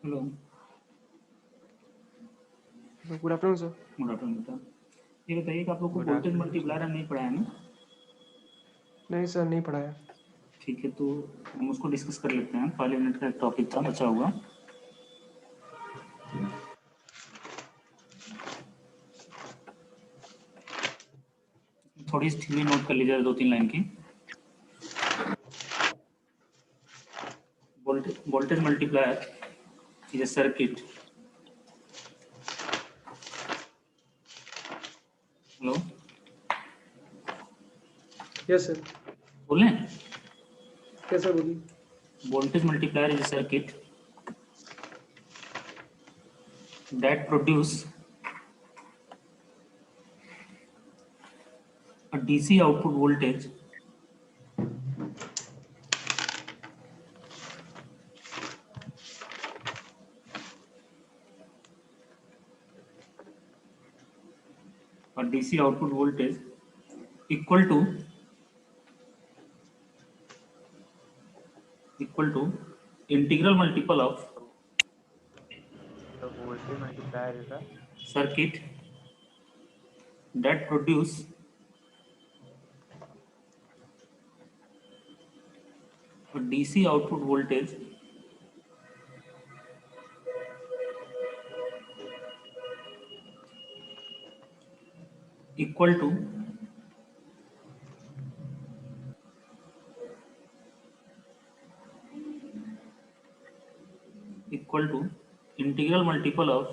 Hello. Good afternoon sir. Good afternoon बेटा। ये बताइए कि आप लोग को good voltage afternoon sir. Multiplier नहीं पढ़ाया ना? नहीं सर, नहीं पढ़ाया। ठीक है, तो हम उसको डिस्कस कर लेते हैं। 5 मिनट का एक टॉपिक था, बचा हुआ। थोड़ी सी थ्योरी नोट कर लीजिए, 2-3 लाइन की। Voltage multiplier is a circuit. Hello, yes sir. बोलें? यस सर, बोलिए। Voltage multiplier is a circuit that produce a DC output voltage equal to integral multiple of The voltage multiplier is a circuit that produce a DC output voltage equal to integral multiple of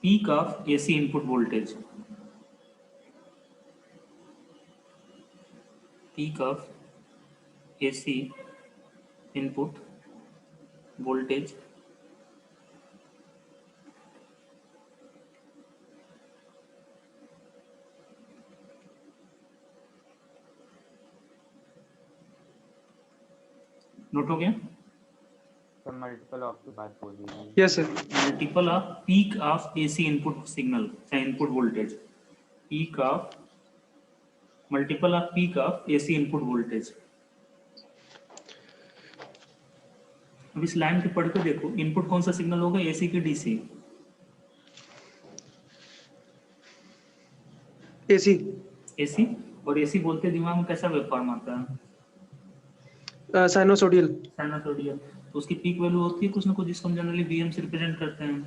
peak of AC input voltage. Peak of AC input voltage note हो गया? some multiple of की बात बोल दीजिए। Yes sir. Multiple of peak of AC input signal या input voltage. Peak of multiple of peak of AC input voltage. अब इस line को पढ़ के देखो, इनपुट कौन सा सिग्नल होगा, AC की DC? एसी। AC। और AC बोलते दिमाग में कैसा वेवफॉर्म आता है? साइनोसोडियल। साइनसोइडल। तो उसकी पीक वैल्यू होती है कुछ ना कुछ, जिसको हम जनरली VM से रिप्रेजेंट करते हैं।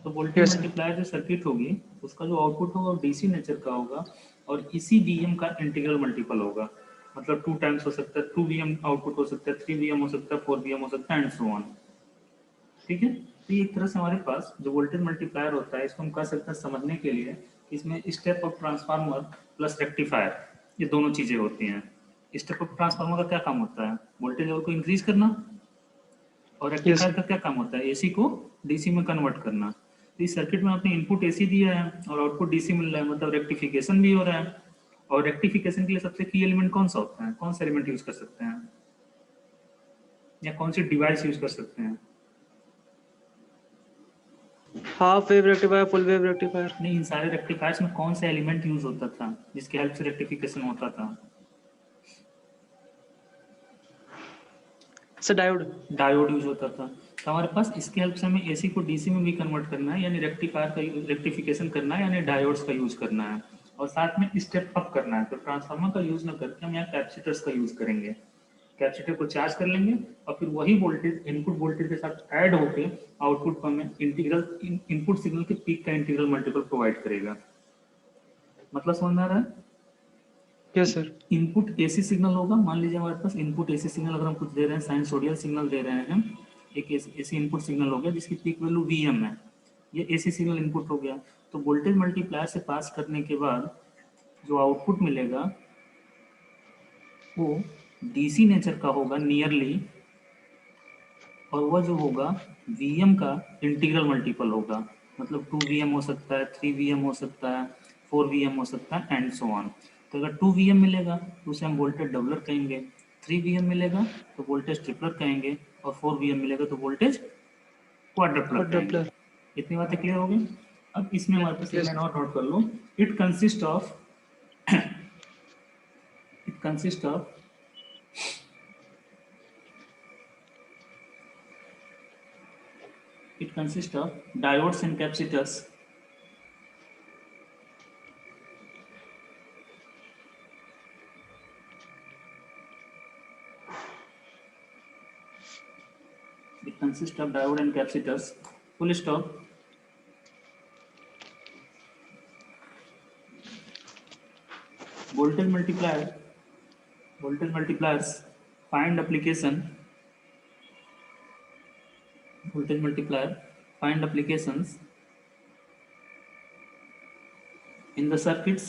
तो वोल्टेज यस सर। मल्टीप्लायर जो सर्किट होगी, उसका जो आउटपुट होगा वो DC नेचर का होगा, और इसी VM का इंटीग्रल मल्टीपल होगा। मतलब 2 टाइम्स हो सकता है, 2 VM आउटपुट हो सकता है, 3 VM हो सकता है, 4 VM हो सकता है, एंड सो ऑन। ठीक है, तो ये एक तरह से हमारे पास जो वोल्टेज मल्टीप्लायर होता है, इसको हम कह सकते हैं समझने के लिए कि इसमें step up transformer plus rectifier, ये दोनों चीजें होती हैं। स्टेप अप ट्रांसफार्मर का क्या काम होता है? वोल्टेज लेवल को इंक्रीज करना। और यस रेक्टिफायर सर। का क्या काम होता है? AC को DC में कन्वर्ट करना। तो इस सर्किट में आपने इनपुट AC दिया है और आउटपुट DC मिल रहा है, मतलब रेक्टिफिकेशन भी हो रहा है। और रेक्टिफिकेशन के लिए सबसे की एलिमेंट कौन सा होता है? कौन सा एलिमेंट यूज कर सकते हैं, या कौन सी डिवाइस यूज कर सकते हैं? Half wave rectifier, full wave rectifier. नहीं, इन सारे रेक्टिफायर्स में कौन सा एलिमेंट यूज होता था जिसकी हेल्प से रेक्टिफिकेशन होता था? Sir diode. डायोड यूज होता था। तो हमारे पास इसकी हेल्प से हमें AC को DC में भी कन्वर्ट करना है, यानी रेक्टिफायर का रेक्टिफिकेशन करना है, यानी डायोड्स का यूज करना है। और साथ में स्टेप अप करना है। तो ट्रांसफार्मर का यूज ना करके हम यहाँ कैपेसिटर्स का यूज करेंगे। कैपेसिटर को चार्ज कर लेंगे और फिर वही वोल्टेज इनपुट वोल्टेज के साथ ऐड होकर आउटपुट को हमें इंटीग्रल इनपुट सिग्नल के पीक का इंटीग्रल मल्टीपल प्रोवाइड करेगा। मतलब समझ में आ रहा है? Yes sir. Input AC signal होगा। मान लीजिए हमारे पास इनपुट AC सिग्नल अगर हम कुछ दे रहे हैं, साइनसोडियल सिग्नल दे रहे हैं, एक AC इनपुट सिग्नल हो गया जिसकी पीक वैल्यू VM है। ये AC सिग्नल इनपुट हो गया। तो वोल्टेज मल्टीप्लायर से पास करने के बाद जो आउटपुट मिलेगा वो DC नेचर का होगा नियरली, और वह जो होगा VM का इंटीग्रल मल्टीपल होगा। मतलब 2 VM हो सकता है, 3 VM हो सकता है, 4 VM हो सकता है, एंड सो ऑन। तो अगर 2 VM मिलेगा तो उसे हम वोल्टेज डबलर कहेंगे, 3 VM मिलेगा तो वोल्टेज ट्रिपलर कहेंगे, और 4 VM मिलेगा तो वोल्टेज क्वाड्रपलर कहेंगे। क्वाड्रपलर। इतनी बातें क्लियर हो गई? अब इसमें हमारे पास एक लाइन और नोट कर लो, it consist of it consists of diodes and capacitors. It consists of diode and capacitors. Full stop. Voltage multipliers. Find application. Voltage multiplier. Find applications in the circuits.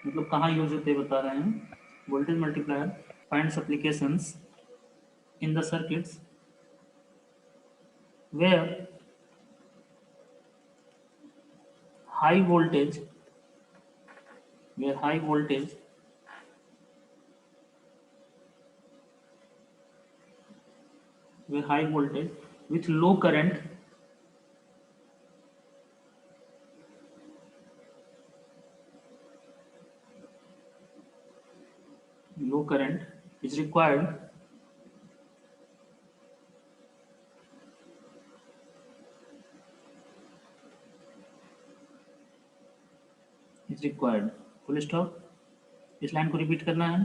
मतलब कहाँ यूज होते हैं बता रहे हैं. Voltage multiplier finds applications in the circuits where high voltage with low current is required full stop. इस line को repeat करना है.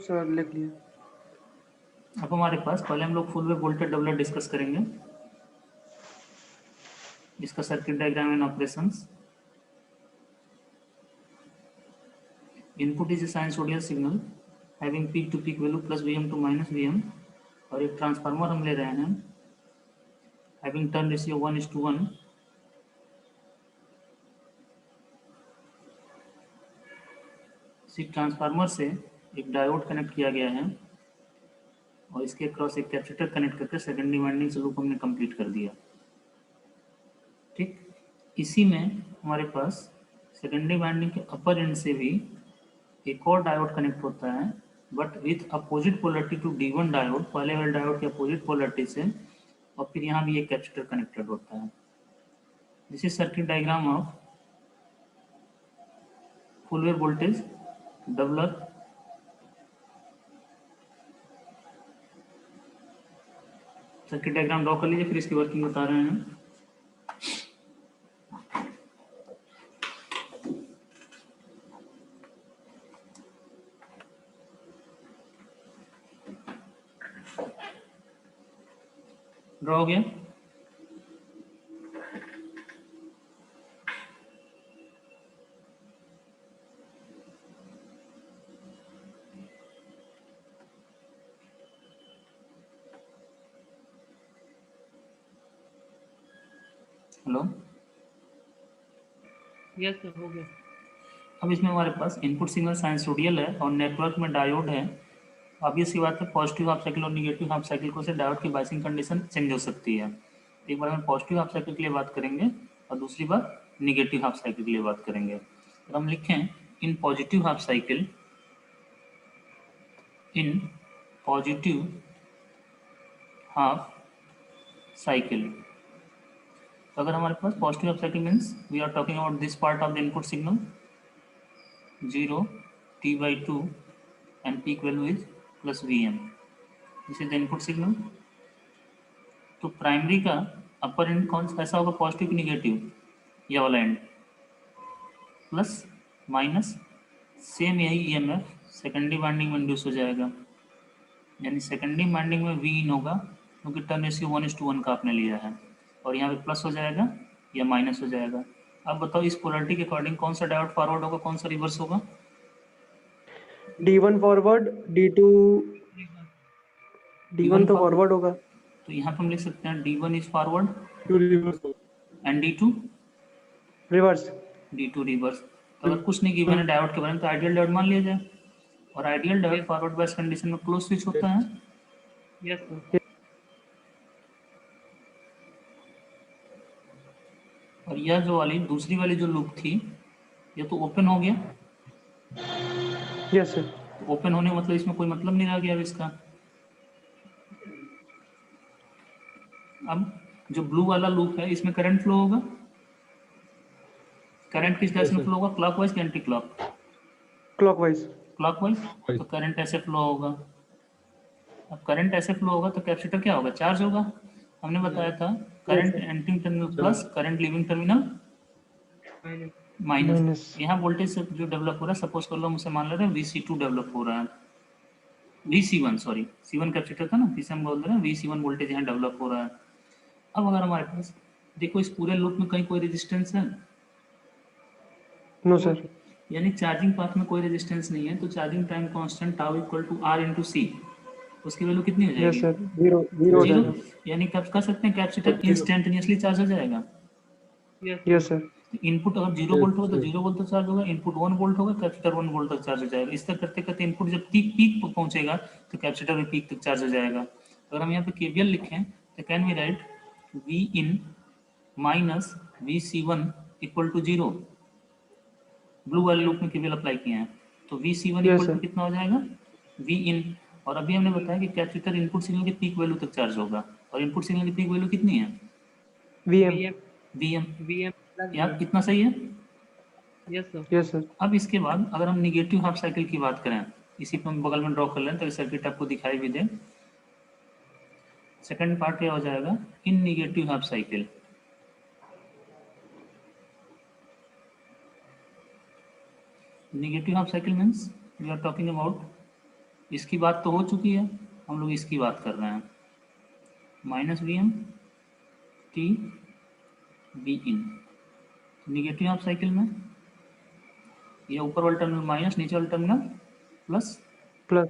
सर लिख लिया. अब हमारे पास पहले हम लोग full wave voltage doubler discuss करेंगे. इसका circuit diagram and operations. Input is a sinusoidal signal having peak to peak value plus Vm to minus Vm, और एक ट्रांसफार्मर हम ले रहे हैं हैविंग टर्न रेशियो 1:1. इसी ट्रांसफार्मर से एक डायोड कनेक्ट किया गया है और इसके क्रॉस एक कैपेसिटर कनेक्ट करके सेकेंडरी वाइंडिंग से लूप हमने कंप्लीट कर दिया. ठीक, इसी में हमारे पास सेकेंडरी वाइंडिंग के अपर एंड से भी एक और डायोड कनेक्ट होता है, but with opposite polarity to D1 diode, पहले वाले डायोड के अपोजिट पोलरिटी से, और फिर यहाँ भी एक कैपेसिटर कनेक्टेड होता है. This is circuit diagram of full wave voltage doubler. Circuit diagram draw कर लीजिए, फिर इसकी वर्किंग बता रहे हैं. ड्रॉ हो गया. हेलो, यस सर हो गया. अब इसमें हमारे पास इनपुट सिग्नल साइनसोडियल है और नेटवर्क में डायोड है. ऑब्वियस सी बात है, पॉजिटिव हाफ साइकिल और निगेटिव हाफ साइकिल को से डायोड की बाइसिंग कंडीशन चेंज हो सकती है. एक बार हम पॉजिटिव हाफ साइकिल के लिए बात करेंगे और दूसरी बार निगेटिव हाफ साइकिल के लिए बात करेंगे. तो हम लिखें in positive half cycle, in positive half cycle. तो अगर हमारे पास positive half cycle means we are talking about this part of the input signal 0 T/2 and peak value is plus Vm. This is the input signal. तो primary का अपर and कौन सा ऐसा होगा, पॉजिटिव की निगेटिव, ये वाला एंड, प्लस माइनस सेम यही ईएमएफ सेकेंडरी वाइंडिंग में इंड्यूस हो जाएगा, यानी सेकेंडरी वाइंडिंग में वी इन होगा क्योंकि टर्न रेशियो 1:1 का आपने लिया है, और यहाँ पे प्लस हो जाएगा या माइनस हो जाएगा. अब बताओ इस पोलरिटी के अकॉर्डिंग कौन सा डायोड फॉरवर्ड होगा, कौन सा रिवर्स होगा. D1 फॉरवर्ड, D1 तो फॉरवर्ड होगा. तो यहाँ पे हम लिख सकते हैं D1 is forward reverse and D2 reverse. Reverse. तो अगर कुछ नहीं गिवन है डायोड के बारे में तो आइडियल डायोड मान लिया जाए, और ideal diode forward bias condition में क्लोज स्विच होता है. Yes sir. और यह जो वाली दूसरी वाली जो लूप थी ये तो ओपन हो गया. Yes sir. ओपन होने का मतलब इसमें कोई मतलब नहीं रह गया अब इसका. अब जो ब्लू वाला लूप है इसमें करंट फ्लो होगा, करंट किस डायरेक्शन में फ्लो होगा, क्लॉकवाइज या एंटी क्लॉक, क्लॉकवाइज। क्लॉकवाइज, तो करंट ऐसे फ्लो होगा। अब करंट ऐसे फ्लो होगा तो कैपेसिटर क्या होगा, चार्ज होगा। हमने बताया था current entering terminal plus, current leaving terminal minus. Minus. यहाँ वोल्टेज जो डेवलप हो रहा है, सपोज कर लो हम उसे मान ले रहे हैं VC2 डेवलप हो रहा है, VC1 सॉरी, C1 कैपेसिटर था ना, इसे हम बोल रहे हैं VC1 वोल्टेज यहाँ डेवलप हो रहा है। अब अगर हमारे पास देखो इस पूरे लूप में कहीं कोई रेजिस्टेंस है, नो सर। यानी चार्जिंग पाथ में कोई रेजिस्टेंस नहीं है, तो charging time constant tau equal to R into C, उसकी वैल्यू कितनी हो यस जाएगी, सर, जीरो जीरो हो जीरो। जाएगा। यानी कब कह सकते हैं कैपेसिटर इंस्टेंटेनियसली चार्ज हो जाएगा। Yes sir. इनपुट अगर 0 वोल्ट हो तो 0 वोल्ट तक चार्ज होगा, इनपुट 1 वोल्ट होगा कैपेसिटर 1 वोल्ट तक चार्ज हो जाएगा। इस तरह करते करते इनपुट जब पीक पीक पर पहुंचेगा तो कैपेसिटर भी पीक तक चार्ज हो जाएगा। अगर हम यहाँ पे केवीएल लिखें तो can we write V in minus VC1 equal to 0, blue वाले लूप में केवीएल अप्लाई किए हैं, तो VC1 yes equal to sir. कितना हो जाएगा, वी इन। और अभी हमने बताया कि कैपेसिटर इनपुट सिग्नल की पीक वैल्यू तक चार्ज होगा, और इनपुट सिग्नल की पीक वैल्यू कितनी है, वीएम। VM। यार कितना सही है। Yes sir. अब इसके बाद अगर हम निगेटिव हाफ साइकिल की बात करें, इसी को हम बगल में ड्रॉ कर लें ताकि सर्किट आपको दिखाई भी दे। सेकंड पार्ट क्या हो जाएगा, in negative half cycle. Negative half cycle means we are talking about, इसकी बात तो हो चुकी है, हम लोग इसकी बात कर रहे हैं, माइनस VM T V इन। निगेटिव हाफ साइकिल में ये ऊपर वाला टर्मिनल माइनस, नीचे वाला टर्मिनल प्लस, प्लस।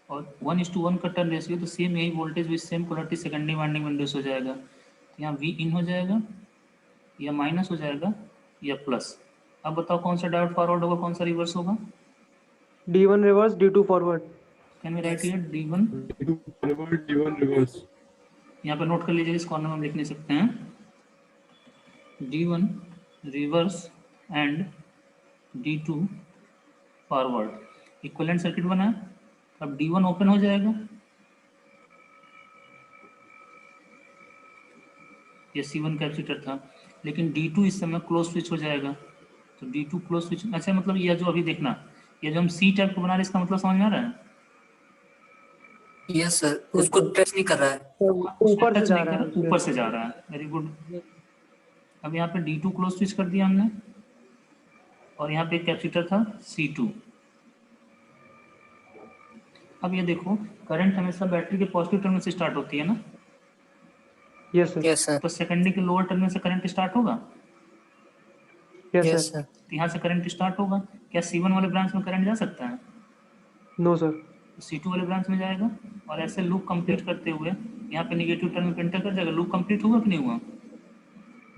और 1:1 का टर्न रेशियो, तो सेम यही voltage with same polarity secondary winding में इंड्यूस हो जाएगा। तो यहाँ V इन हो जाएगा, या माइनस हो जाएगा, या प्लस। अब बताओ कौन सा डायोड फॉरवर्ड होगा, कौन सा रिवर्स होगा। D1 reverse, D2 forward. Can we write here D1, D2 forward, D1 reverse. यहाँ पे नोट कर लीजिए, इस कॉर्नर में हम लिख नहीं सकते हैं, D1 reverse and D2 forward. Equivalent circuit बना है। अब D1 ओपन हो जाएगा, ये C1 कैपेसिटर था, लेकिन D2 इस समय क्लोज स्विच हो जाएगा, तो D2 क्लोज स्विच। अच्छा मतलब यह जो अभी देखना, ये जो हम C टाइप को बना रहे हैं, इसका मतलब समझ में आ रहा है। यस सर, उसको टच नहीं कर रहा है, ऊपर से टच जा नहीं रहा कर, है। ऊपर से जा रहा है, वेरी गुड। अब यहाँ पे D2 क्लोज स्विच कर दिया हमने, और यहाँ पे एक कैपेसिटर था C2। अब ये देखो करंट हमेशा बैटरी के पॉजिटिव टर्मिनल से स्टार्ट होती है ना, यस सर। यस सर, तो सेकेंडरी के लोअर टर्मिनल से करंट स्टार्ट होगा, यस यस सर। सर, तो यहाँ से करंट स्टार्ट होगा। क्या C1 वाले ब्रांच में करंट जा सकता है, नो सर। C2 वाले ब्रांच में जाएगा, और ऐसे लूप कंप्लीट करते हुए यहाँ पे निगेटिव टर्मिनल पे एंटर कर जाएगा। लूप कंप्लीट हुआ कि नहीं हुआ।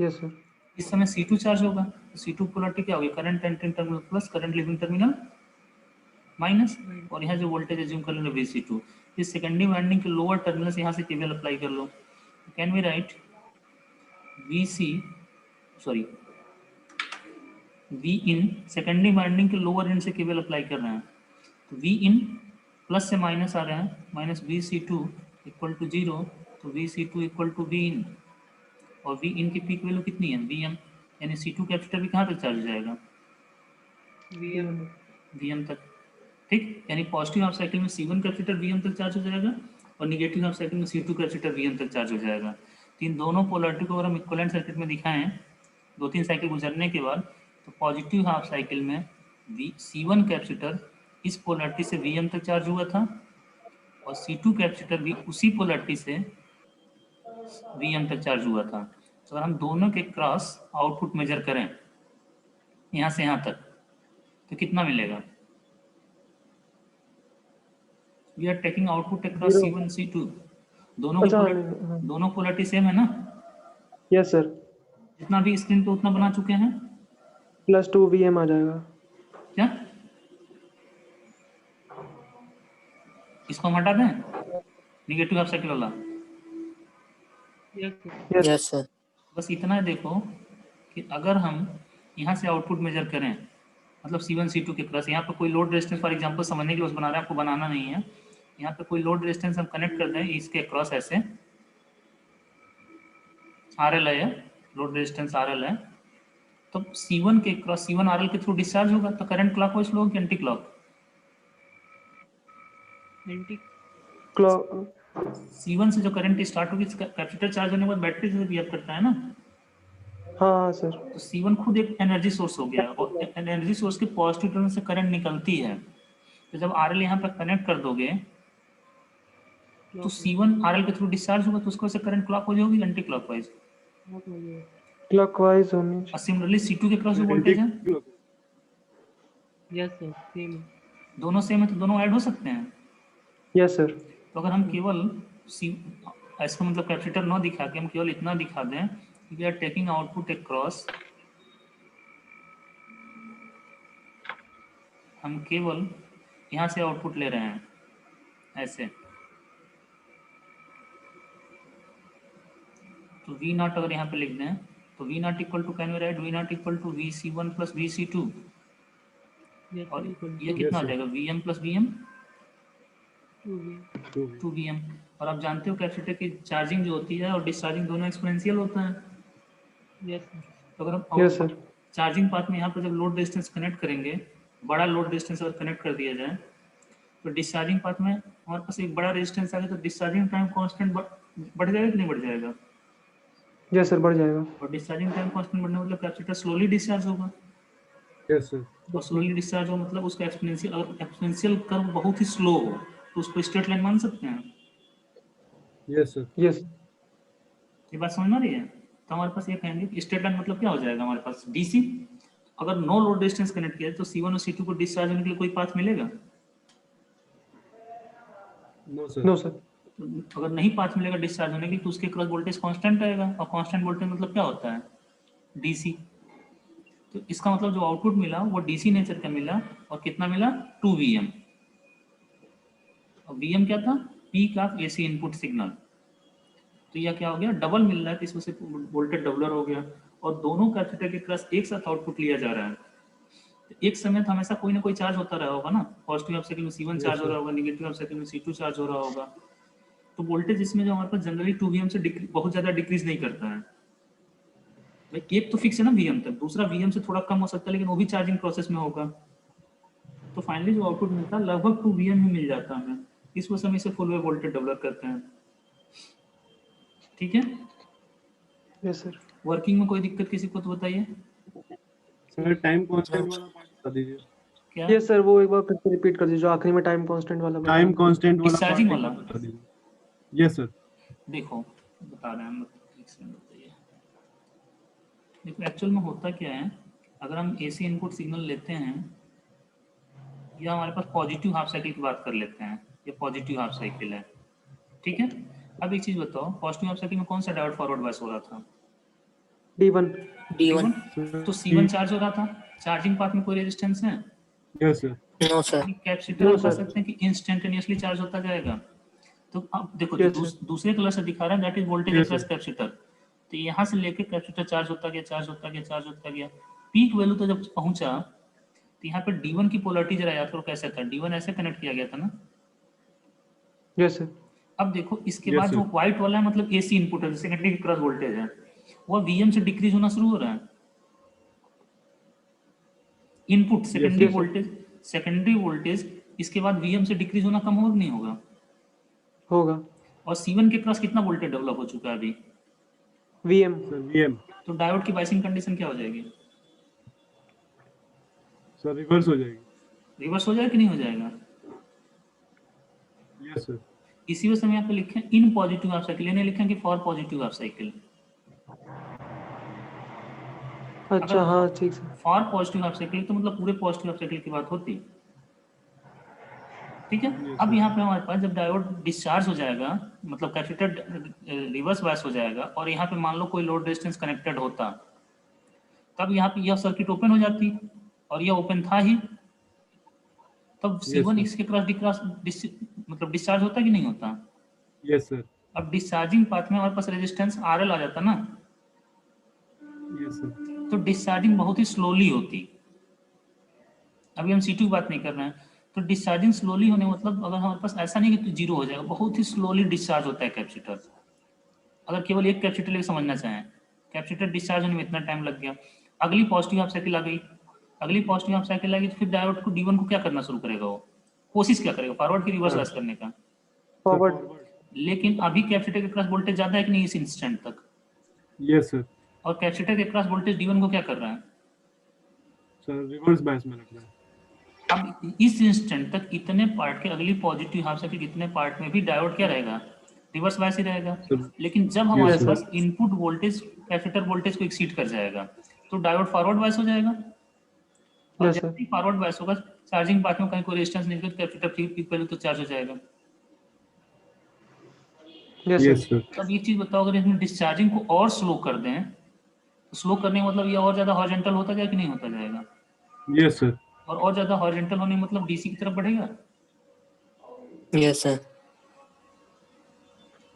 Yes sir. इस समय C2 चार्ज होगा, तो C2 पोलरिटी क्या होगी, current entering terminal plus, current leaving terminal minus, और यहाँ जो वोल्टेज एज्यूम कर लो VC2। इस सेकेंडरी वाइंडिंग के लोअर टर्मिनल से यहाँ से केवीएल अप्लाई कर लो। Can we write VC sorry V in, secondary winding के लोअर एंड से केवीएल अप्लाई कर रहे हैं, तो V इन प्लस से माइनस आ रहे हैं, माइनस VC2 इक्वल टू 0, तो VC2 इक्वल टू V इन, और V इन की पीक वैल्यू कितनी है, VM, यानी C2 कैपेसिटर भी कहाँ तक चार्ज हो जाएगा, VM तक। ठीक, यानी पॉजिटिव हाफ साइकिल में C1 कैपेसिटर VM तक चार्ज हो जाएगा, और निगेटिव हाफ साइकिल में C2 कैपेसिटर VM तक चार्ज हो जाएगा। तो इन दोनों पोलरिटी को अगर हम इक्विवेलेंट सर्किट में दिखाएं 2-3 साइकिल गुजरने के बाद, तो पॉजिटिव हाफ साइकिल में C1 कैपेसिटर इस पोलरिटी से VM तक चार्ज हुआ था, और C2 कैपेसिटर भी उसी पोलरिटी से VM तक चार्ज हुआ था। तो अगर हम दोनों के क्रॉस आउटपुट मेजर करें यहाँ से यहाँ तक, तो कितना मिलेगा, we are taking output across C1 C2, दोनों अच्छा, की दोनों पोलरिटी सेम है ना। Yes sir. जितना भी स्क्रीन पे उतना बना चुके हैं +2 VM आ जाएगा। क्या, इसको हम हटा दें निगेटिव हाफ साइकिल वाला। यस सर, बस इतना है देखो कि अगर हम यहाँ से आउटपुट मेजर करें, मतलब C1 C2 के क्रॉस, यहाँ पर कोई लोड रेजिस्टेंस फॉर एग्जांपल समझने के लिए बना रहे हैं, आपको बनाना नहीं है। यहाँ पे कोई लोड रेजिस्टेंस हम कनेक्ट कर दें इसके क्रॉस ऐसे, RL है, लोड रेजिस्टेंस RL है, तो C1 के क्रॉस C1 RL के थ्रू डिस्चार्ज होगा, तो करंट क्लॉकवाइज फ्लो होगी एंटी क्लॉक? क्लॉक C1 से जो करंट स्टार्ट होगी, कैपेसिटर चार्ज होने के बाद बैटरी से बिहेव करता है ना, हाँ हाँ सर। तो C1 खुद एक एनर्जी सोर्स हो गया, और एनर्जी सोर्स के पॉजिटिव टर्मिनल से करंट निकलती है, तो जब RL यहाँ पर कनेक्ट कर दोगे तो C1 RL के थ्रू डिस्चार्ज होगा, तो उसको से करंट क्लॉकवाइज होगी एंटी क्लॉकवाइज? क्लॉकवाइज होनी और सिमिलरली C2 के क्रॉस जो वोल्टेज है दोनों सेम है, तो दोनों ऐड हो सकते हैं। चाहिए। Yes sir. तो अगर हम केवल इसका मतलब कैपेसिटर न दिखा के हम केवल इतना दिखा दें, we are taking output across, हम केवल यहाँ से आउटपुट ले रहे हैं ऐसे, तो V नॉट अगर यहाँ पे लिख दें तो V not equal to, can we write V not equal to VC1 plus VC2, और ये कितना हो जाएगा VM प्लस VM 2VM। और आप जानते हो कैपेसिटर की चार्जिंग जो होती है और डिस्चार्जिंग दोनों एक्सपोनेंशियल होता है। तो अगर हम यस सर। चार्जिंग पाथ में यहाँ पर जब लोड रेजिस्टेंस कनेक्ट करेंगे, बड़ा लोड रेजिस्टेंस अगर कनेक्ट कर दिया जाए, तो डिस्चार्जिंग पाथ में हमारे पास एक बड़ा रेजिस्टेंस आ गया, तो डिस्चार्जिंग टाइम कांस्टेंट बढ़ जाएगा कि नहीं बढ़ जाएगा? यस सर बढ़ जाएगा। और डिस्चार्जिंग टाइम कांस्टेंट बढ़ने मतलब कैपेसिटर स्लोली डिस्चार्ज होगा, Yes, sir. और स्लोली डिस्चार्ज हो मतलब उसका एक्सपोनेंशियल, अगर एक्सपोनेंशियल कर्व बहुत ही स्लो हो तो उसको स्ट्रेट लाइन मान सकते हैं। Yes, sir. यस। ये बात समझ में आ रही है? तो हमारे पास ये कहेंगे कि स्ट्रेट लाइन मतलब क्या हो जाएगा हमारे पास, डीसी। अगर नो लोड रेजिस्टेंस कनेक्ट किया है तो C1 और C2 को डिस्चार्ज होने के लिए कोई पाथ मिलेगा? No, sir. No sir. तो अगर नहीं पाथ मिलेगा डिस्चार्ज होने के लिए, तो उसके क्रॉस वोल्टेज कांस्टेंट रहेगा, और कांस्टेंट वोल्टेज मतलब क्या होता है, डीसी। तो इसका मतलब जो आउटपुट मिला वो डीसी नेचर का मिला, और कितना मिला, 2 VM। और VM क्या था, peak of AC input signal. तो यह क्या हो गया, डबल मिल रहा है, तो इसमें से वोल्टेज डबलर हो गया, और दोनों कैपेसिटर के क्रॉस एक साथ आउटपुट लिया जा रहा है। तो एक समय तो हमेशा कोई ना कोई चार्ज होता रहा होगा ना, पॉजिटिव हाफ साइकिल में C1 चार्ज हो रहा होगा, नेगेटिव हाफ साइकिल में C2 चार्ज हो रहा होगा। तो वोल्टेज इसमें जो हमारे पास जनरली 2 VM से बहुत ज्यादा डिक्रीज नहीं करता है भाई। एक तो फिक्स है ना VM तक, दूसरा VM से थोड़ा कम हो सकता है, लेकिन वो भी चार्जिंग प्रोसेस में होगा। तो फाइनली जो आउटपुट मिलता है लगभग 2 VM ही मिल जाता है हमें, इस वजह से हम इसे फुल वेव वोल्टेज डेवलप करते हैं। ठीक है, यस सर। वर्किंग में कोई दिक्कत किसी को तो बताइए। Sir, time constant वाला part बता दीजिए. क्या यस सर, वो एक बार फिर से रिपीट कर दीजिए जो आखिरी में टाइम कांस्टेंट वाला बताया। Time constant वाला part Discharging एक वाला? बार बता दीजिए. Yes, sir. देखो बता रहे हैं हम, एक सेकंड बताइए। देखो एक्चुअल में होता क्या है, अगर हम AC इनपुट सिग्नल लेते हैं, या हमारे पास पॉजिटिव हाफ साइकिल की बात कर लेते हैं, ये पॉजिटिव हाफ साइकिल है, ठीक है। अब एक चीज बताओ, पॉजिटिव हाफ साइकिल में कौन सा डायोड फॉरवर्ड बायस हो रहा था, D1। D1 तो C1 चार्ज हो रहा था, चार्जिंग पाथ में कोई रेजिस्टेंस है? Yes, sir. No sir capacitor No, हम कह sir. सकते हैं कि इंस्टेंटेनियसली चार्ज होता जाएगा। तो अब देखो Yes, जो sir. दूसरे कलर से दिखा रहा है that is voltage Yes, across sir. Capacitor. तो यहाँ से लेके कैपेसिटर चार्ज होता गया, चार्ज होता गया, चार्ज होता गया, पीक वैल्यू तो जब पहुंचा, तो यहाँ पे D1 की पोलरिटी जरा याद करो कैसे था, D1 ऐसे कनेक्ट किया गया था ना। Yes sir. अब देखो इसके Yes, बाद sir. जो व्हाइट वाला है मतलब AC इनपुट है, सेकेंडरी क्रॉस वोल्टेज है, वो VM से डिक्रीज होना शुरू हो रहा है। Input secondary sir. Voltage, secondary voltage इसके बाद VM से डिक्रीज होना कम होगा नहीं होगा? होगा। और C1 के क्रॉस कितना वोल्टेज डेवलप हो चुका है अभी? VM। Sir, VM. तो डायोड की बाइसिंग कंडीशन क्या हो जाएगी, Sir, reverse हो जाएगी. रिवर्स हो जाएगा कि नहीं हो जाएगा? Yes, sir. इसी वजह से हम यहाँ पे लिखे इन पॉजिटिव हाफ साइकिल, यानी लिखे कि फॉर पॉजिटिव हाफ साइकिल। अच्छा हाँ ठीक sir. For positive half cycle तो मतलब पूरे पॉजिटिव हाफ साइकिल की बात होती, ठीक है। अब यहाँ पे हमारे पास जब डायोड डिस्चार्ज हो जाएगा, मतलब कैपेसिटर रिवर्स बायस हो जाएगा, और यहाँ पे मान लो कोई लोड रेजिस्टेंस कनेक्टेड होता, तब यहाँ पे यह सर्किट ओपन हो जाती, और यह ओपन था ही, तब C1 sir. इसके क्रॉस मतलब डिस्चार्ज होता कि नहीं होता? Yes, sir. अब डिस्चार्जिंग पाथ में हमारे पास रेजिस्टेंस RL आ जाता ना, Yes, sir. तो डिस्चार्जिंग बहुत ही स्लोली होती। अभी हम C2 की बात नहीं कर रहे हैं, तो डिस्चार्जिंग स्लोली होने मतलब अगर हमारे पास ऐसा नहीं कि तो जीरो हो जाएगा, बहुत ही स्लोली डिस्चार्ज होता है कैपेसिटर। अगर केवल एक कैपेसिटर लेके समझना चाहें, कैपेसिटर डिस्चार्ज होने में इतना टाइम लग गया, अगली पॉजिटिव हाफ साइकिल आ गई, अगली पॉजिटिव हाफ साइकिल आ गई, तो फिर डायोड को D1 को क्या करना शुरू करेगा, वो कोशिश क्या करेगा, फॉरवर्ड की रिवर्स बायस करने का। फॉरवर्ड। लेकिन अभी कैपेसिटर के क्रॉस वोल्टेज ज्यादा है कि नहीं इस इंस्टेंट तक, यस सर। और कैपेसिटर के क्रॉस वोल्टेज D1 को क्या कर रहा है, सर रिवर्स बायस में रख रहा है। अब इस इंस्टेंट तक इतने पार्ट के अगली पॉजिटिव हाफ साइकिल इतने पार्ट में भी डायोड क्या रहेगा, रिवर्स बायस ही रहेगा। सर लेकिन जब हमारे Yes, sir. पास इनपुट वोल्टेज कैपेसिटर वोल्टेज को एक्सीड कर जाएगा तो डायोड फॉरवर्ड बायस हो जाएगा, और यस जैसे सर। ही फॉरवर्ड बायस होगा चार्जिंग पाथ में कहीं कोई रेजिस्टेंस नहीं तो कैपेसिटर फ्री पीक वैल्यू तो चार्ज हो जाएगा। Yes yes sir. सर। अब एक चीज बताओ, अगर इसमें डिस्चार्जिंग को और स्लो कर दें तो स्लो करने का मतलब ये और ज्यादा हॉरिजॉन्टल होता जाएगा कि नहीं होता जाएगा, यस सर। और ज्यादा हॉरिजॉन्टल होने का मतलब डीसी की तरफ बढ़ेगा। Yes, sir.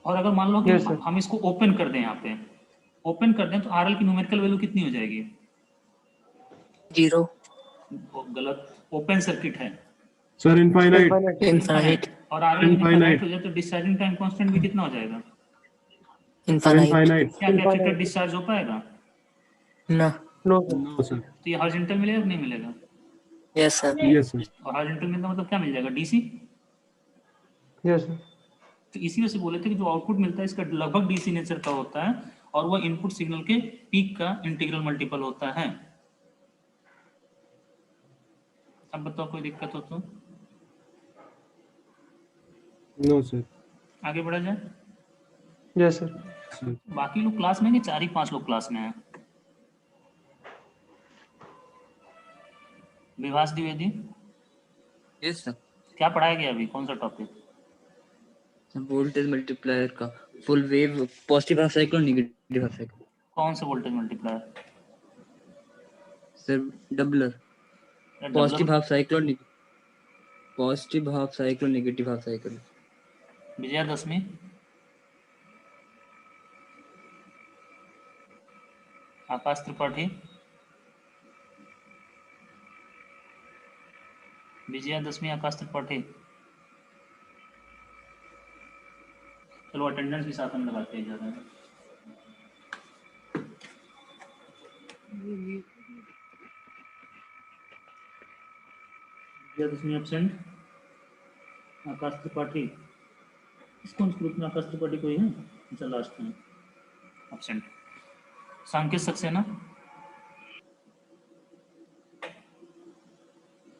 और अगर मान लो कि Yes, sir. हम इसको ओपन कर दें, यहाँ पे ओपन कर दें तो आरएल की न्यूमेरिकल वैल्यू कितनी हो जाएगी, 0. वो गलत, ओपन सर्किट है सर इनफाइनाइट। Infinite. और आरएल Infinite. इनफाइनाइट हो जाए तो डिस्चार्जिंग टाइम कांस्टेंट भी कितना हो जाएगा, Infinite. इनफाइनाइट। क्या कैपेसिटर डिस्चार्ज हो पाएगा, No. No sir. No sir. तो ये हॉरिजॉन्टल मिलेगा कि नहीं मिलेगा, Yes, sir. Yes sir. और हॉरिजॉन्टल मिलता मतलब क्या मिल जाएगा, डीसी। Yes sir. तो इसी वजह से बोले थे कि जो आउटपुट मिलता है इसका लगभग डीसी नेचर का होता है, और वह इनपुट सिग्नल के पीक का इंटीग्रल मल्टीपल होता है। अब बताओ कोई दिक्कत हो तो नो सर। आगे बढ़ा जाए। Yes sir. सर बाकी लोग क्लास में हैं कि 4 ही 5 लोग क्लास में हैं, विभास द्विवेदी यस सर। क्या पढ़ाया गया अभी, कौन सा टॉपिक, वोल्टेज मल्टीप्लायर का full wave positive half cycle और नेगेटिव हाफ साइकिल। कौन सा voltage multiplier, sir doubler positive half cycle और पॉजिटिव हाफ साइकिल और negative half cycle. Vijayadashami, Akash Tripathi, Vijayadashami Akash Tripathi. चलो अटेंडेंस भी साथ में लगाते हैं ज़्यादा। विजयादशमी एब्सेंट, आकाश त्रिपाठी, कौन ग्रुप में आकाश त्रिपाठी कोई है, अच्छा लास्ट में absent. Sanket Saxena,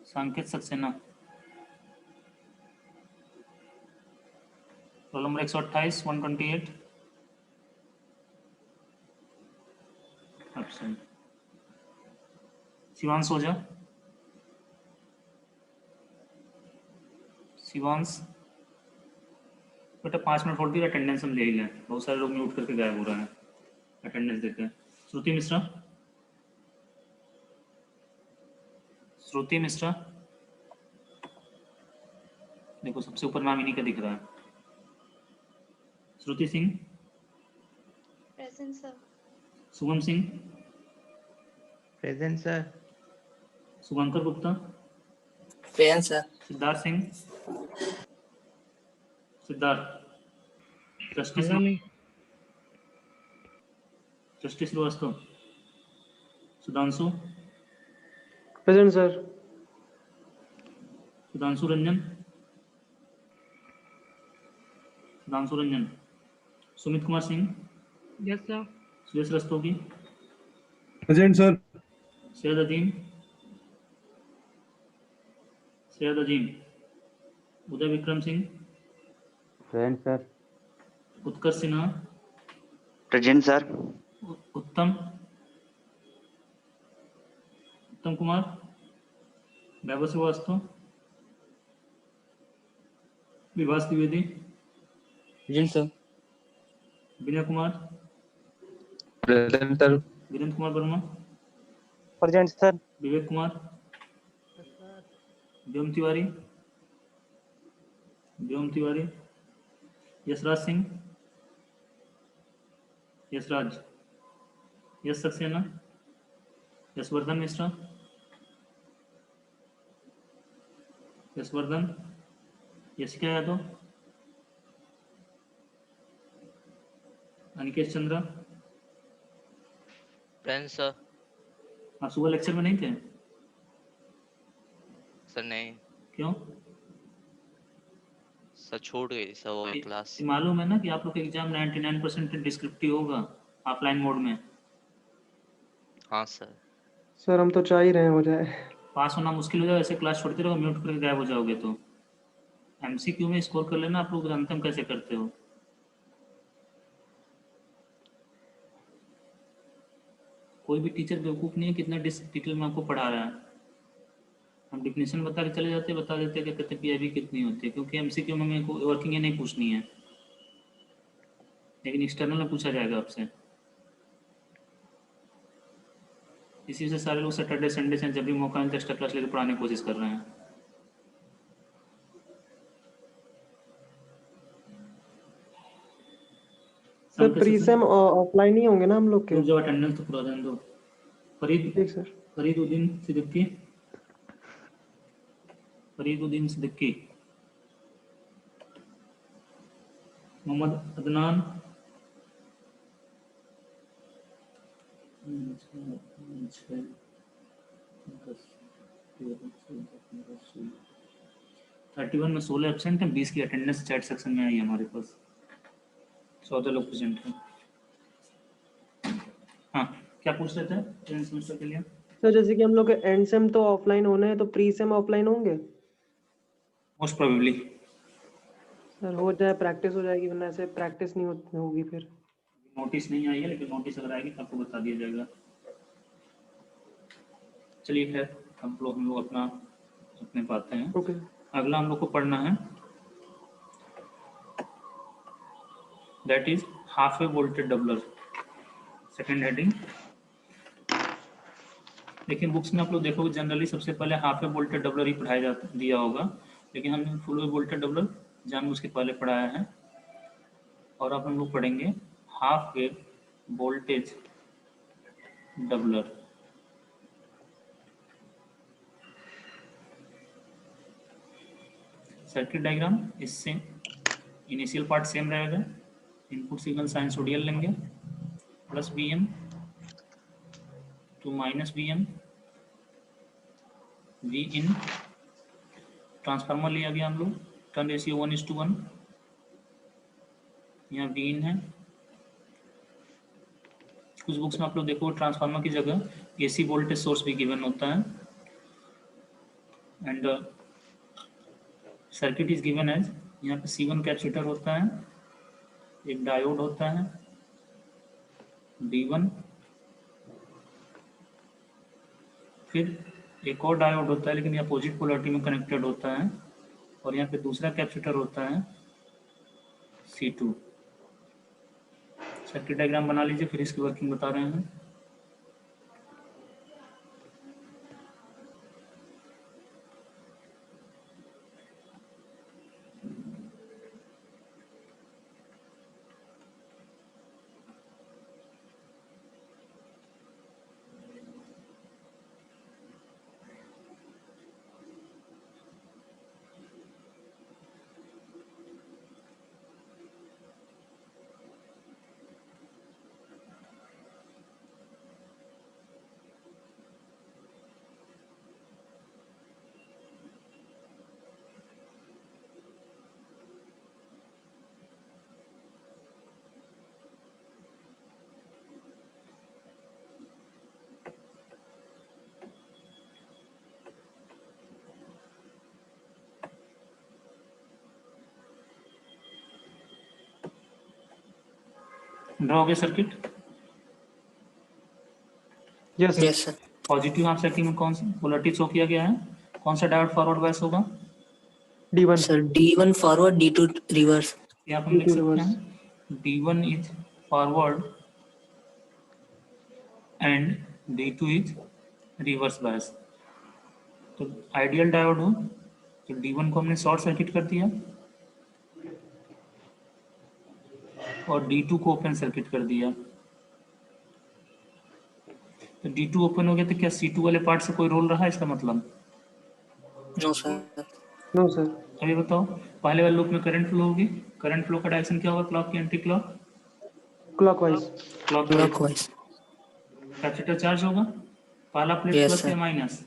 Sanket Saxena, roll number 128 128 absent. Shivansh Ojha, Shivansh बेटा 5 मिनट होल्ड कीजिए, अटेंडेंस हम ले ही लें, बहुत सारे लोग म्यूट करके गायब हो रहे हैं, अटेंडेंस देते हैं। श्रुति मिश्रा, श्रुति मिश्रा, देखो सबसे ऊपर नाम इन्हीं का दिख रहा है। Shruti Singh, present sir. Shubham Singh, present sir. Shubhankar Gupta, Present, sir. Siddharth Singh, Siddharth, जस्टिस Srivastava, Sudhanshu, present sir. Sudhanshu Ranjan, Sudhanshu Ranjan, Sumit Kumar Singh, yes sir. Suresh Rastogi, present sir. Syed Azeem, Syed Azeem, Uday Vikram Singh, present sir. Utkarsh Sinha, present sir. Uttam, Uttam Kumar, Vaibhav Srivastava, Vibhas Dwivedi, present sir. Vinay Kumar, present sir. Virendra Kumar Verma, present sir. Vivek Kumar, व्योम तिवारी, व्योम तिवारी, यशराज सिंह, यशराज, यश सक्सेना, यशवर्धन मिश्रा, यशवर्धन, यशिका यादव, अनिकेत चंद्रा, प्रेजेंट सर। आप सुबह लेक्चर में नहीं थे? सर नहीं, क्यों? सर छूट गई सर वो क्लास। मालूम है ना कि आप लोग का एग्जाम 99% डिस्क्रिप्टिव होगा ऑफलाइन मोड में। हाँ सर। सर हम तो चाह ही रहे हैं हो जाए। पास होना मुश्किल हो जाए, ऐसे क्लास छोड़ते रहो, म्यूट करके गायब हो जाओगे तो। एमसीक्यू में स्कोर कर लेना, आप लोग जानते हम कैसे करते हो। कोई भी टीचर बेवकूफ़ नहीं है कितना डिटेल में आपको पढ़ा रहा है। हम डिफिनेशन बता के चले जाते, बता देते कि कहते पीआईबी कितनी होती है, क्योंकि एमसीक्यू में हमें वर्किंग है नहीं पूछनी है, लेकिन एक्सटर्नल में पूछा जाएगा आपसे। इसी से सारे लोग सैटरडे संडे से जब भी मौका मिलता है एक्स्ट्रा क्लास लेकर पढ़ाने की कोशिश कर रहे हैं। सर प्री सेम ऑफलाइन ही होंगे ना हम लोग के? जो अटेंडेंस तो पूरा जान दो। फरीद, ठीक sir. Fariduddin Siddiqui, Fariduddin Siddiqui, Mohammad Adnan, thirty one में 16 एब्सेंट हैं, 20 की अटेंडेंस चैट सेक्शन में आई है हमारे पास, 14 लोग प्रेजेंट हैं। हाँ, क्या पूछ रहे थे सेमेस्टर के लिए? सर जैसे कि हम लोग के एंड सेम तो ऑफलाइन होने हैं, तो प्री सेम ऑफलाइन होंगे? Most probably. सर हो जाए प्रैक्टिस हो जाएगी, वरना ऐसे प्रैक्टिस नहीं होगी फिर। नोटिस नहीं आई है, लेकिन नोटिस अगर आएगी तो आपको बता दिया जाएगा। चलिए खैर, हम लोग अपना अपने पाते हैं। ओके। अगला हम लोग को पढ़ना है, that is half wave voltage doubler, second heading. लेकिन बुक्स में आप लोग देखोगे जनरली सबसे पहले हाफ वे वोल्टेज डबलर ही पढ़ाया दिया होगा, लेकिन हमने फुल वे वोल्टेज डबलर जानबूझ के पहले पढ़ाया है। और अब हम लोग पढ़ेंगे half wave voltage doubler. Circuit diagram इससे इनिशियल पार्ट सेम रहेगा, इनपुट सिग्नल साइनसोडियल लेंगे, plus V M to minus V M, V in, transformer लिया गया हम लोग, टर्न रेशियो 1:1, यहाँ वी इन है। कुछ बुक्स में आप लोग देखो ट्रांसफार्मर की जगह एसी वोल्टेज सोर्स भी गिवन होता है, and circuit is given as, यहाँ पे C1 कैपेसिटर होता है, एक डायोड होता है D1, फिर एक और डायोड होता है लेकिन ये अपोजिट पोलरिटी में कनेक्टेड होता है, और यहाँ पे दूसरा कैपेसिटर होता है C2। सर्किट डायग्राम बना लीजिए, फिर इसकी वर्किंग बता रहे हैं। ड्रॉ हो गया circuit? Yes yes sir. Positive half cycle में कौन सा पोलरिटी शो किया गया है? कौन सा डायोड फॉरवर्ड बायस होगा? D1। Sir D1 forward, D2 reverse. यहाँ पर हम लिख D2 सकते रिवर्स। हैं D1 is forward and D2 is reverse bias. तो आइडियल डायोड हो तो D1 को हमने शॉर्ट सर्किट कर दिया और D2 को ओपन सर्किट कर दिया। तो D2 ओपन हो गया तो क्या C2 वाले पार्ट से कोई रोल रहा है इसका मतलब? No sir. No sir. अभी बताओ, पहले वाले लूप में करंट फ्लो होगी, करंट फ्लो का डायरेक्शन क्या होगा क्लॉक की anti clock? Clockwise. clockwise. Capacitor charge होगा, पहला प्लेट Yes, प्लस sir. या माइनस,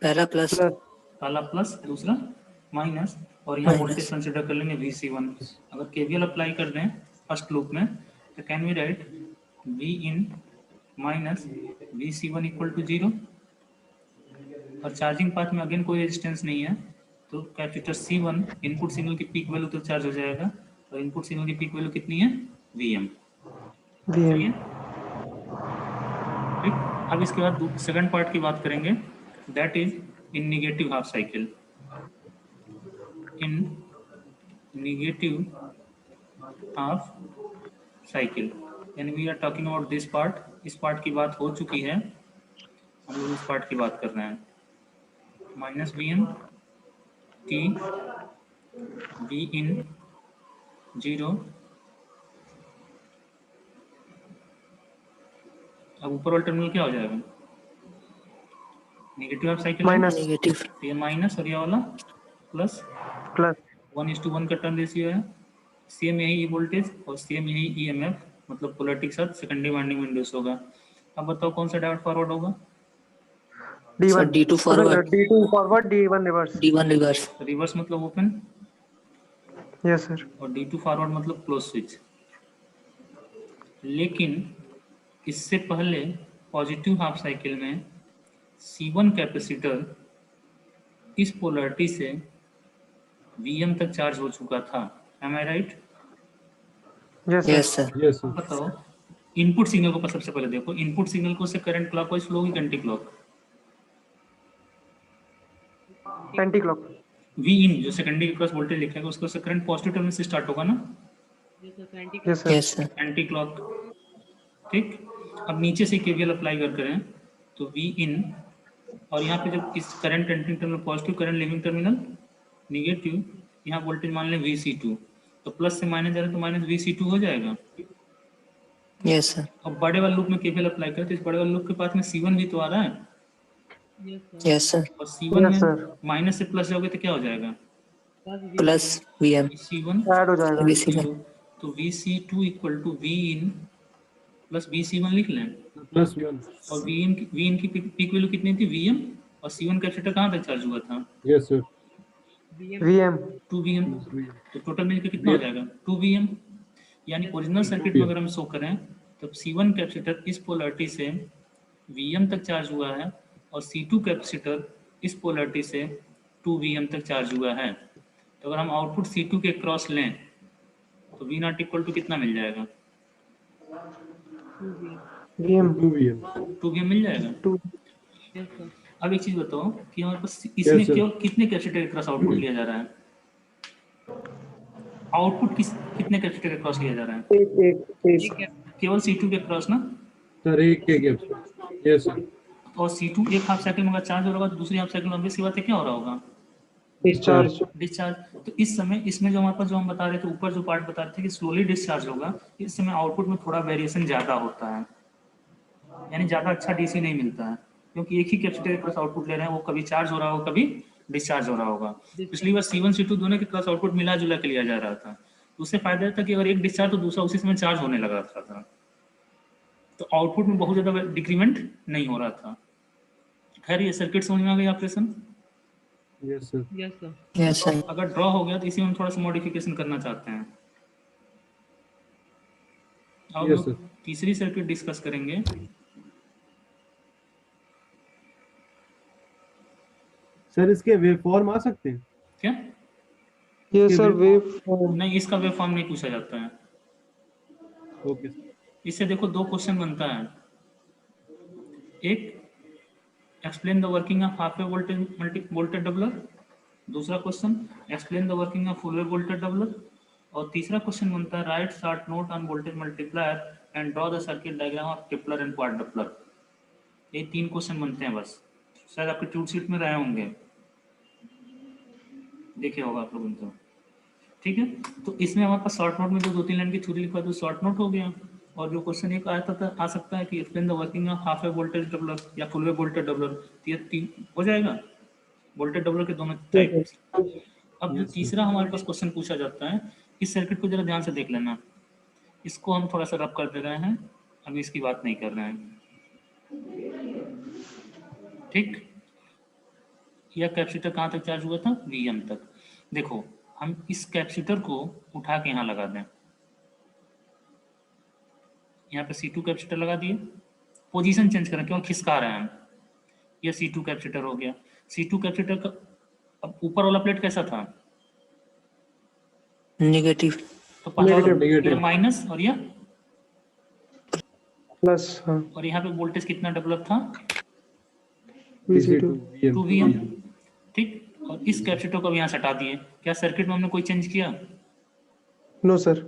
पहला प्लस प्लस। पहला प्लस दूसरा माइनस, और यहाँ Minus. वोल्टेज कंसिडर कर लेंगे VC1। अगर केवीएल अप्लाई कर दें फर्स्ट लूप में तो can we write V in minus VC1 equal to 0, और चार्जिंग पाथ में अगेन कोई रेजिस्टेंस नहीं है, तो कैपेसिटर C1 इनपुट सिग्नल की पीक वैल्यू तो चार्ज हो जाएगा, और इनपुट सिग्नल की पीक वैल्यू कितनी है, VM। सही है, ठीक। अब इसके बाद सेकंड पार्ट की बात करेंगे, that is in negative half cycle. In negative half cycle यानी we are talking about this part, इस पार्ट की बात हो चुकी है, हम लोग इस पार्ट की बात कर रहे हैं। माइनस VM T V इन 0। अब ऊपर वाला टर्मिनल क्या हो जाएगा, negative half cycle minus. Negative तो ये माइनस और ये वाला प्लस, प्लस। 1:1 का टर्न रेशियो है, सेम यही वोल्टेज और सेम यही EMF, मतलब पोलैरिटी के साथ सेकेंडरी वाइंडिंग में इंड्यूस होगा। अब बताओ कौन सा डायोड फॉरवर्ड होगा, D1 D2 forward, D2 forward, D1 reverse. D1 reverse. Reverse मतलब ओपन, यस सर। और D2 फॉरवर्ड मतलब क्लोज स्विच। लेकिन इससे पहले पॉजिटिव हाफ साइकिल में C1 कैपेसिटर इस पोलैरिटी से VM तक चार्ज हो चुका था, am I right? Yes Yes, sir. Yes sir. बताओ इनपुट सिग्नल को सबसे पहले देखो, इनपुट सिग्नल को से करंट क्लॉकवाइज फ्लो होगी anti clock? Anti clock. V in जो सेकेंडरी के क्रॉस वोल्टेज लिखेगा उसको से करंट पॉजिटिव टर्मिनल से स्टार्ट होगा ना, yes sir. Yes, sir. Anti clock, ठीक। अब नीचे से केवीएल अप्लाई कर करें तो V इन, और यहाँ पे जब इस current entering terminal positive, current living terminal negative, यहाँ वोल्टेज मान लें VC2, तो प्लस से माइनस जा रहा है तो माइनस VC2 हो जाएगा। Yes, sir. अब बड़े वाले लूप में केवीएल अप्लाई करें तो इस बड़े वाले लूप के पास में C1 भी तो आ रहा है, Yes, sir. और C1 Yes, में sir. माइनस से प्लस जाओगे तो क्या हो जाएगा, Plus VM. C1 ऐड हो जाएगा। VC1. तो VC2 equal to V in plus VC1 लिख लें, प्लस 1। और V इन की पीक वैल्यू कितनी थी, VM, और C1 कैपेसिटर कहाँ तक चार्ज हुआ था, यस सर। VM। 2 VM, तो टोटल मिलकर कितना हो जाएगा, 2 VM। यानी ओरिजिनल सर्किट में अगर हम शो करें तो C1 कैपेसिटर इस पोलैरिटी से VM तक चार्ज हुआ है, और C2 कैपेसिटर इस पोलैरिटी से 2 VM तक चार्ज हुआ है। तो अगर हम आउटपुट C2 के क्रॉस लें तो V नॉट इक्वल टू कितना मिल जाएगा, VM। 2VM। 2 VM मिल जाएगा। 2। अब एक चीज बताओ कि हमारे पास इसमें sir. केवल कितने कैपेसिटर के क्रॉस आउटपुट लिया जा रहा है, आउटपुट कितने कैपेसिटर के क्रॉस लिया जा रहा है, एक। केवल C2 के क्रॉस ना, सर एक के गैप। Yes sir. और C2 एक हाफ साइकिल में अगर चार्ज हो रहा होगा तो दूसरी हाफ साइकिल में ऑब्वियस सी बात है क्या हो रहा होगा, डिस्चार्ज। डिस्चार्ज। तो इस समय इसमें जो हमारे पास जो हम बता रहे थे, ऊपर जो पार्ट बता रहे थे कि स्लोली डिस्चार्ज होगा, इस समय आउटपुट में थोड़ा वेरिएशन ज्यादा होता है, यानी ज्यादा अच्छा DC नहीं मिलता है, क्योंकि एक ही कैपेसिटर के क्रॉस आउटपुट ले रहे हैं, वो कभी चार्ज हो रहा होगा कभी डिस्चार्ज हो रहा होगा। पिछली बार C1 C2 दोनों के क्रॉस आउटपुट मिला जुला के लिया जा रहा था, तो उससे फायदा था कि अगर एक डिस्चार्ज तो दूसरा उसी समय चार्ज होने लगा था, तो आउटपुट में बहुत ज्यादा डिक्रीमेंट नहीं हो रहा था। खैर ये सर्किट समझ में आ गई operation. Yes sir. Yes, sir. अगर ड्रॉ हो गया तो इसी में हम थोड़ा सा मॉडिफिकेशन करना चाहते हैं। अब Yes, लोग sir. तीसरी सर्किट डिस्कस करेंगे। सर इसके वेवफॉर्म आ सकते हैं? क्या? ये सर वेव। नहीं, इसका वेव फॉर्म नहीं पूछा जाता है। Okay sir. इससे देखो दो क्वेश्चन बनता है, एक explain the working of half wave voltage doubler, दूसरा question explain the working of full wave voltage doubler, और तीसरा क्वेश्चन बनता है write short note on voltage multiplier and draw the circuit diagram of tripler and quadrupler. ये 3 question बनते हैं बस, शायद आपके ट्यूट शीट में रहे होंगे, देखे होगा आप लोगों को। ठीक है, तो इसमें हमारे पास शॉर्ट नोट में जो 2-3 लाइन की थ्योरी लिखा तो शॉर्ट नोट हो गया, और जो क्वेश्चन एक आ सकता है कि explain the working of half wave voltage doubler या फुल वेव वोल्टेज डबलर, ये 3 हो जाएगा, वोल्टेज डबलर के दोनों टाइप। अब जो तीसरा हमारे पास क्वेश्चन पूछा जाता है, इस सर्किट को जरा ध्यान से देख लेना। इसको हम थोड़ा सा रब कर दे रहे हैं, अभी इसकी बात नहीं कर रहे हैं। ठीक, यह कैपेसिटर कहाँ तक चार्ज हुआ था? Vm तक। देखो हम इस कैपेसिटर को उठा के यहाँ लगा दें, यहाँ पे C2 कैपेसिटर लगा दिए, पोजीशन चेंज करें क्यों खिसका रहे हैं हम। यह C2 कैपेसिटर हो गया। C2 कैपेसिटर का अब ऊपर वाला प्लेट कैसा था? नेगेटिव। तो पहला Negative. वाला माइनस और यह प्लस, हाँ, और यहाँ पे वोल्टेज कितना डेवलप था? VC2। 2Vm। ठीक, और इस कैपेसिटर को अब यहाँ से हटा दिए। क्या सर्किट में हमने कोई चेंज किया? No sir.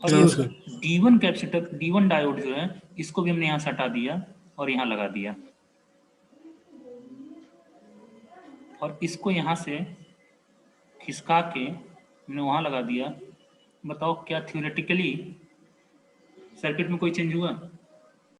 और No, ये sir. D1 capacitor, D1 diode जो है, इसको भी हमने यहाँ से हटा दिया और यहाँ लगा दिया, और इसको यहाँ से खिसका के हमने वहाँ लगा दिया। बताओ क्या थ्योरेटिकली सर्किट में कोई चेंज हुआ?